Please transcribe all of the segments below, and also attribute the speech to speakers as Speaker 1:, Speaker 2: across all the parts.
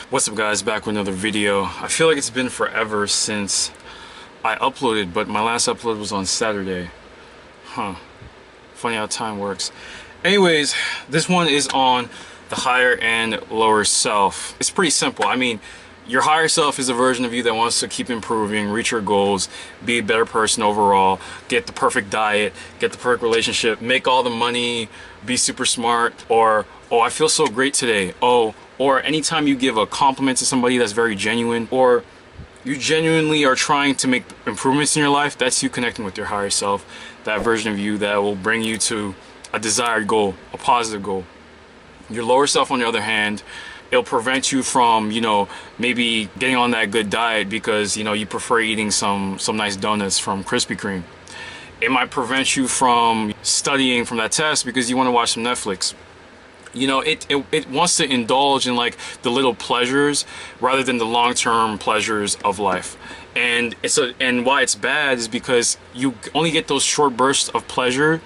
Speaker 1: What's up guys, back with another video. I feel like it's been forever since I uploaded, but my last upload was on Saturday. Funny how time works. Anyways, this one is on the higher and lower self. It's pretty simple. I mean, your higher self is a version of you that wants to keep improving, reach your goals, be a better person overall, get the perfect diet, get the perfect relationship, make all the money, be super smart, or, oh, I feel so great today. Oh, or anytime you give a compliment to somebody that's very genuine, or you genuinely are trying to make improvements in your life, that's you connecting with your higher self, that version of you that will bring you to a desired goal, a positive goal. Your lower self, on the other hand, it'll prevent you from, maybe getting on that good diet because, you prefer eating some nice donuts from Krispy Kreme. It might prevent you from studying from that test because you want to watch some Netflix. It wants to indulge in like the little pleasures rather than the long-term pleasures of life. And why it's bad is because you only get those short bursts of pleasure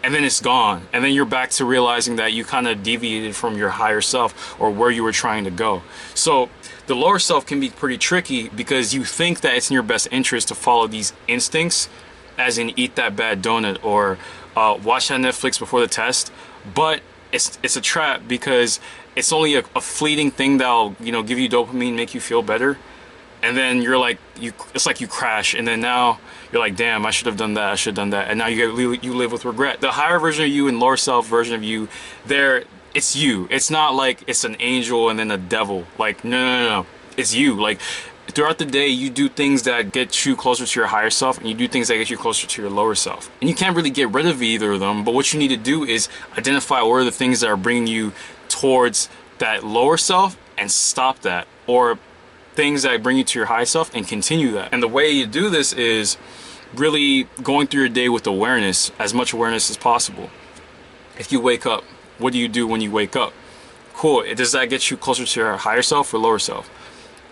Speaker 1: and then it's gone, and then you're back to realizing that you kind of deviated from your higher self or where you were trying to go. So the lower self can be pretty tricky because you think that it's in your best interest to follow these instincts, as in eat that bad donut or watch that Netflix before the test, but it's a trap because it's only a fleeting thing that'll give you dopamine, make you feel better, and then you're like it's like you crash, and then now you're like, damn, I should have done that, I should have done that, and now you live with regret. The higher version of you and lower self version of you, it's you. It's not like it's an angel and then a devil. Like no, it's you. Like throughout the day you do things that get you closer to your higher self, and you do things that get you closer to your lower self, and you can't really get rid of either of them. But what you need to do is identify what are the things that are bringing you towards that lower self and stop that, or things that bring you to your higher self and continue that. And the way you do this is really going through your day with awareness, as much awareness as possible. If you wake up, what do you do when you wake up? Cool. Does that get you closer to your higher self or lower self?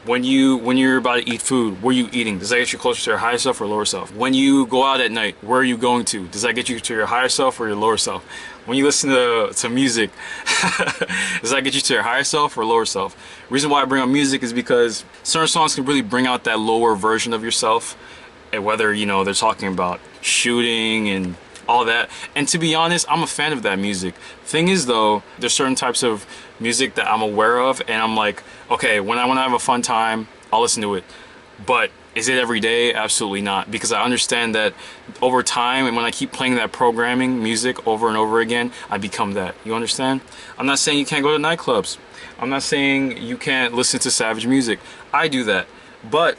Speaker 1: When you're about to eat food, what are you eating? Does that get you closer to your higher self or lower self? When you go out at night, where are you going to? Does that get you to your higher self or your lower self? When you listen to music, does that get you to your higher self or lower self? The reason why I bring up music is because certain songs can really bring out that lower version of yourself, and whether they're talking about shooting and all that. And to be honest, I'm a fan of that music. Thing is though, there's certain types of music that I'm aware of, and I'm like, okay, when I want to have a fun time, I'll listen to it. But is it every day? Absolutely not, because I understand that over time, and when I keep playing that programming music over and over again, I become that. You understand? I'm not saying you can't go to nightclubs. I'm not saying you can't listen to savage music. I do that, but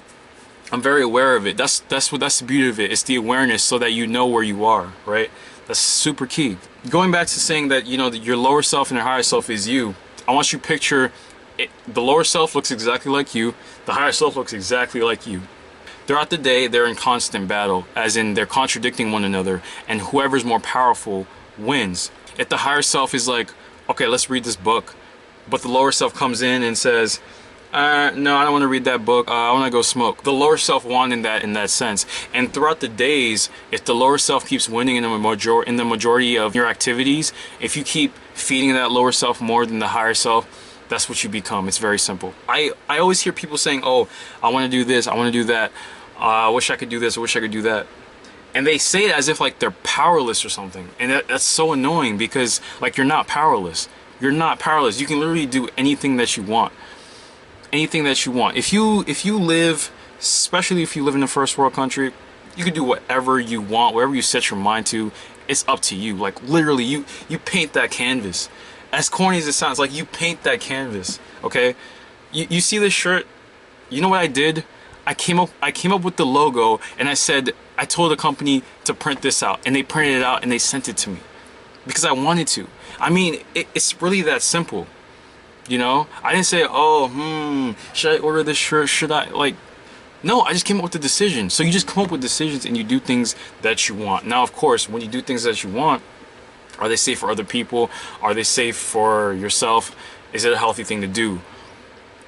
Speaker 1: I'm very aware of it. That's the beauty of it. It's the awareness, so that you know where you are, right? That's super key. Going back to saying that your lower self and your higher self is you, I want you to picture it. The lower self looks exactly like you. The higher self looks exactly like you. Throughout the day, they're in constant battle, as in they're contradicting one another, and whoever's more powerful wins. If the higher self is like, okay, let's read this book, but the lower self comes in and says, no, I don't want to read that book, I want to go smoke. The lower self won in that sense. And throughout the days, if the lower self keeps winning in the majority of your activities, if you keep feeding that lower self more than the higher self, that's what you become. It's very simple. I always hear people saying, oh, I want to do this, I want to do that, I wish I could do this, I wish I could do that. And they say it as if like they're powerless or something. And that's so annoying, because like you're not powerless. You're not powerless. You can literally do anything that you want. Anything that you want. If you live, especially if you live in a first world country, you can do whatever you want, whatever you set your mind to. It's up to you. Like literally, you paint that canvas. As corny as it sounds, like you paint that canvas. Okay, you see this shirt. You know what I did? I came up with the logo, and I told the company to print this out, and they printed it out and they sent it to me because I wanted to. I mean, it's really that simple. I didn't say, oh, should I order this shirt? Should I? Like, no, I just came up with the decision. So you just come up with decisions and you do things that you want. Now, of course, when you do things that you want, are they safe for other people? Are they safe for yourself? Is it a healthy thing to do?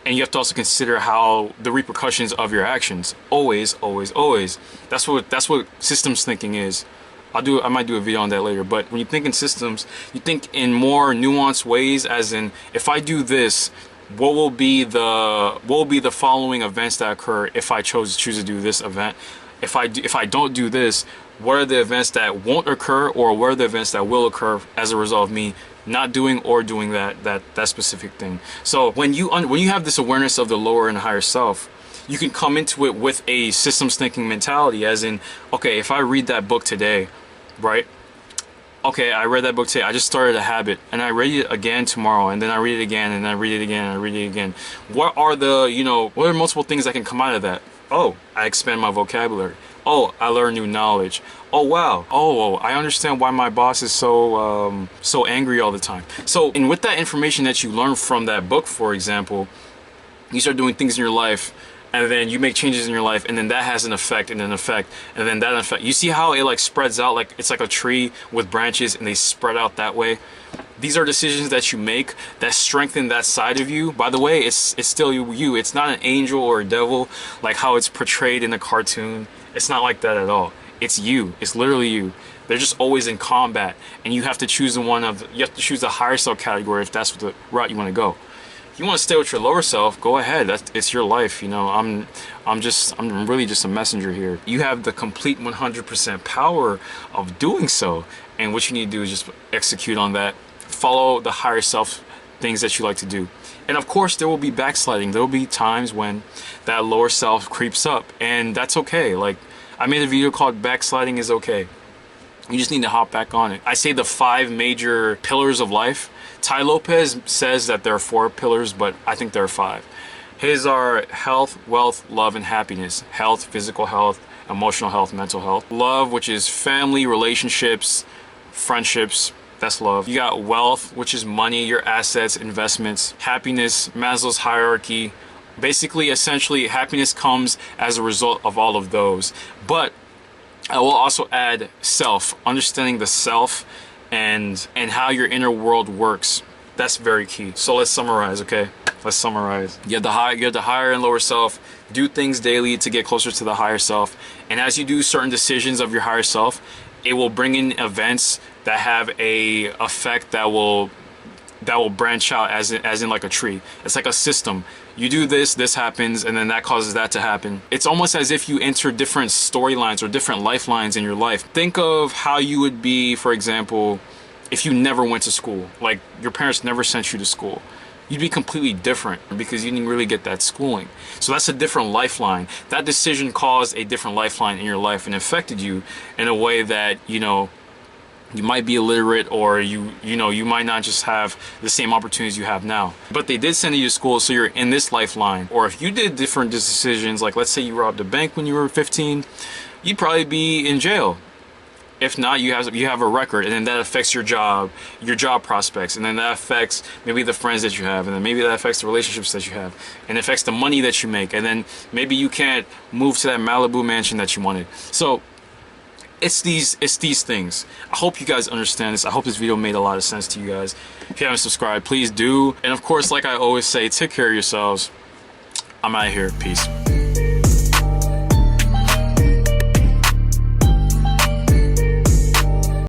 Speaker 1: And you have to also consider how the repercussions of your actions. Always, always, always. That's what systems thinking is. I might do a video on that later, but when you think in systems, you think in more nuanced ways, as in, if I do this, what will be the following events that occur if I choose to do this event. If I don't do this, what are the events that won't occur, or what are the events that will occur as a result of me not doing or doing that specific thing. So when you have this awareness of the lower and higher self, you can come into it with a systems thinking mentality, as in, okay, if I read that book today, right? Okay, I read that book today, I just started a habit, and I read it again tomorrow, and then I read it again, and I read it again, and I read it again. What are what are multiple things that can come out of that? Oh, I expand my vocabulary. Oh, I learn new knowledge. Oh, wow. Oh, I understand why my boss is so angry all the time. So, and with that information that you learn from that book, for example, you start doing things in your life, and then you make changes in your life, and then that has an effect, and an effect, and then that effect. You see how it like spreads out, like it's like a tree with branches, and they spread out that way. These are decisions that you make that strengthen that side of you. By the way, it's still you. It's not an angel or a devil like how it's portrayed in a cartoon. It's not like that at all. It's you. It's literally you. They're just always in combat, and you have to choose you have to choose the higher self category if that's the route you want to go. If you want to stay with your lower self, go ahead. It's your life. I'm really just a messenger here. You have the complete 100% power of doing so, and what you need to do is just execute on that. Follow the higher self things that you like to do. And of course, there will be backsliding. There will be times when that lower self creeps up, and that's okay. Like, I made a video called Backsliding is Okay. You just need to hop back on it. I say the 5 major pillars of life. Ty Lopez says that there are 4 pillars, but I think there are 5. His are health, wealth, love, and happiness. Health, physical health, emotional health, mental health. Love, which is family, relationships, friendships. That's love. You got wealth, which is money, your assets, investments. Happiness, Maslow's hierarchy. Basically, essentially, happiness comes as a result of all of those. But I will also add self, understanding the self and how your inner world works. That's very key. So let's summarize, okay? Let's summarize. You have the higher and lower self. Do things daily to get closer to the higher self. And as you do certain decisions of your higher self, it will bring in events that have a effect that will branch out as in like a tree. It's like a system. You do this happens, and then that causes that to happen. It's almost as if you enter different storylines or different lifelines in your life. Think of how you would be, for example, if you never went to school. Like, your parents never sent you to school. You'd be completely different because you didn't really get that schooling. So that's a different lifeline. That decision caused a different lifeline in your life and affected you in a way that, you might be illiterate, or you might not just have the same opportunities you have now. But they did send you to school, so you're in this lifeline. Or if you did different decisions, like let's say you robbed a bank when you were 15, you'd probably be in jail. If not, you have a record, and then that affects your job prospects, and then that affects maybe the friends that you have, and then maybe that affects the relationships that you have, and it affects the money that you make, and then maybe you can't move to that Malibu mansion that you wanted. So it's these things. I hope you guys understand this. I hope this video made a lot of sense to you guys. If you haven't subscribed, please do. And of course, like I always say, take care of yourselves. I'm out of here. Peace.